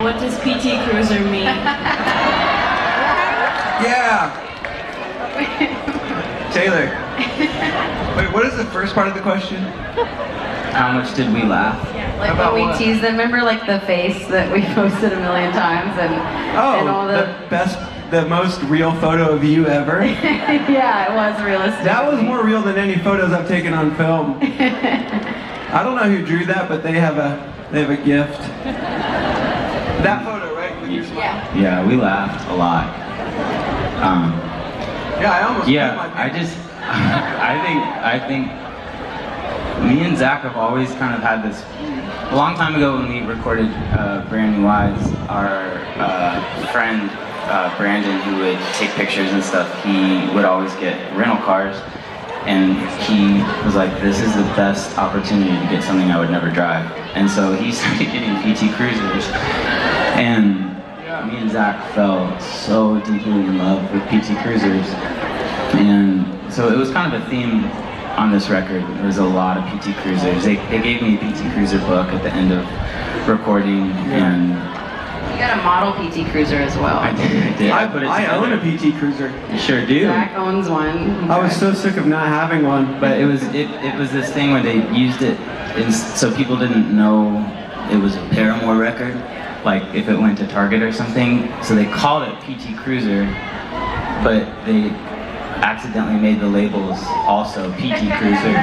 What does PT Cruiser mean? Yeah! Taylor. Wait, what is the first part of the question? How much did we laugh? Like About when we what? teased them, remember like the face that we posted a million times and all the most real photo of you ever? yeah, it was realistic. That was more real than any photos I've taken on film. I don't know who drew that, but they have a gift. That photo, right? With your smile? Yeah. Yeah, we laughed a lot. Yeah, I almost put my I just, I think me and Zach have always kind of had this. A long time ago when we recorded Brand New Eyes, our friend Brandon, who would take pictures and stuff, he would always get rental cars, and he was like, this is the best opportunity to get something I would never drive. And so he started getting PT Cruisers, and me and Zach fell so deeply in love with PT Cruisers. And so it was kind of a theme on this record. There was a lot of PT Cruisers. They gave me a PT Cruiser book at the end of recording, and You got a model PT Cruiser as well. I did. I put it I own a together. PT Cruiser. You sure do. Zach owns one. I was so sick of not having one. But it was this thing where they used it, so people didn't know it was a Paramore record, like if it went to Target or something. So they called it PT Cruiser, but they accidentally made the labels also PT Cruiser,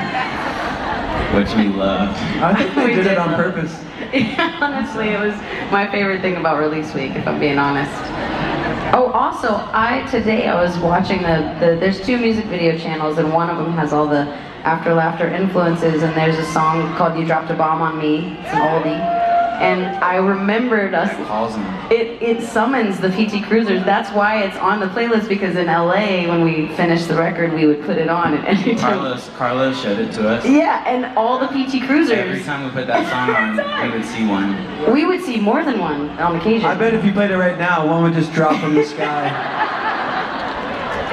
which we loved. I think they We did it did on love purpose. Honestly, it was my favorite thing about release week, if I'm being honest. Oh, also, today I was watching there's two music video channels, and one of them has all the After Laughter influences, and there's a song called You Dropped a Bomb on Me. It's an oldie. And I remembered us, Calls them. it summons the PT Cruisers. That's why it's on the playlist, because in LA, when we finished the record, we would put it on at any time. Carlos showed it to us. Yeah, and all the PT Cruisers. Every time we put that song on, we would see one. We would see more than one on occasion. I bet if you played it right now, one would just drop from the sky.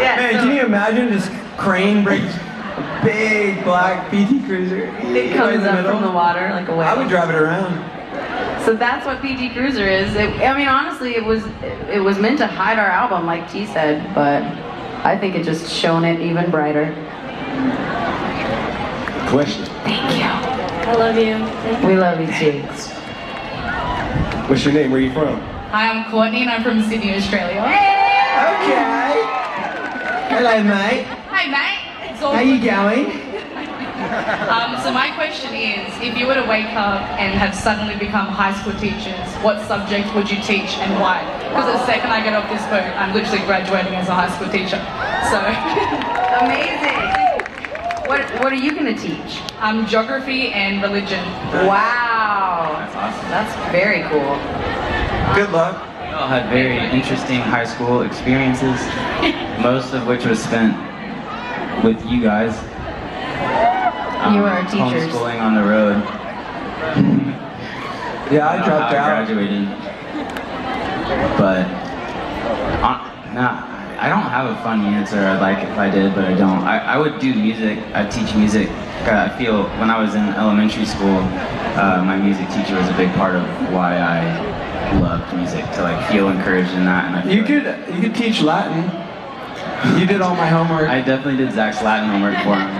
Yeah, Man, so can you imagine this crane breaks a big black PT Cruiser? it comes up from the water like a whale. I would drive it around. So that's what PT Cruiser is. I mean, honestly, it was meant to hide our album, like T said, but I think it just shone it even brighter. Question. Thank you. I love you. We love you too. What's your name? Where are you from? Hi, I'm Courtney and I'm from Sydney, Australia. Okay. Hello, mate. Hi, mate. It's all How you going? So my question is, if you were to wake up and have suddenly become high school teachers, what subject would you teach and why? Because the second I get off this boat, I'm literally graduating as a high school teacher. So, Amazing. What are you gonna teach? geography and religion. Wow. That's awesome. That's very cool. Good luck. We all had very interesting high school experiences, most of which was spent with you guys. You were our teachers. Homeschooling on the road. Yeah, I dropped out. Graduated. But, I don't have a funny answer. I'd like if I did, but I don't. I would do music. I'd teach music. I feel when I was in elementary school, my music teacher was a big part of why I loved music, to like feel encouraged in that. And I feel You could teach Latin. You did all my homework. I definitely did Zach's Latin homework for him.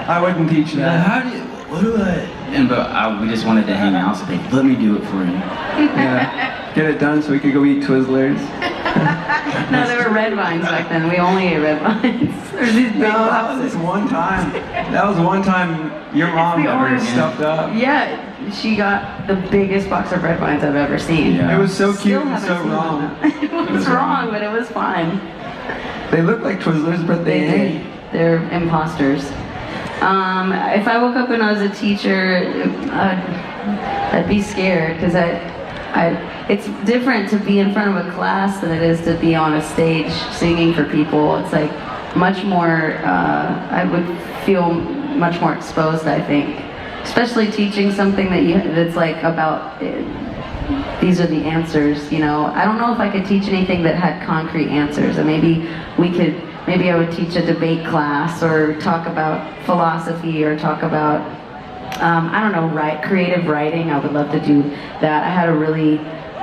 I wouldn't teach that. How do you, what do I? And we just wanted to hang out, so they let me do it for you. Yeah. Get it done so we could go eat Twizzlers. No, there were red vines back then. We only ate red vines. There's these big No, that boxes. was one time. That was one time your mom the ever only- stuffed up. Yeah, she got the biggest box of red vines I've ever seen. Yeah. It was so Still cute and haven't so seen wrong. one. It was wrong, but it was fine. They look like Twizzlers, but they ain't. They're imposters. If I woke up and I was a teacher, I'd be scared, because it's different to be in front of a class than it is to be on a stage singing for people. It's like much more, I would feel much more exposed, I think. Especially teaching something that's like about, these are the answers, you know. I don't know if I could teach anything that had concrete answers, and maybe I would teach a debate class, or talk about philosophy, or talk about, I don't know, creative writing. I would love to do that. I had a really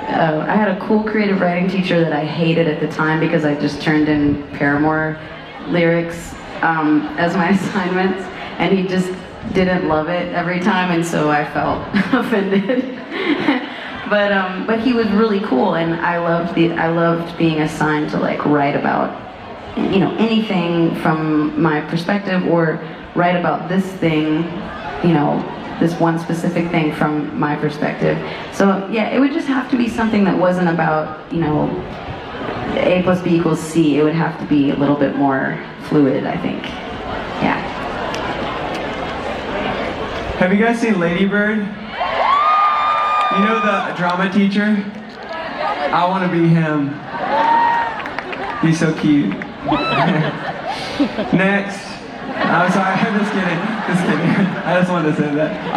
I had a cool creative writing teacher that I hated at the time because I just turned in Paramore lyrics as my assignments, and he just didn't love it every time, and so I felt offended. But he was really cool, and I loved being assigned to like write about, you know, anything from my perspective, or write about this thing, you know, this one specific thing from my perspective. So yeah, it would just have to be something that wasn't about, you know, A plus B equals C. It would have to be a little bit more fluid, I think. Yeah. Have you guys seen Lady Bird? You know the drama teacher? I want to be him. He's so cute. Next. I'm sorry, I'm just kidding. Just kidding. I just wanted to say that.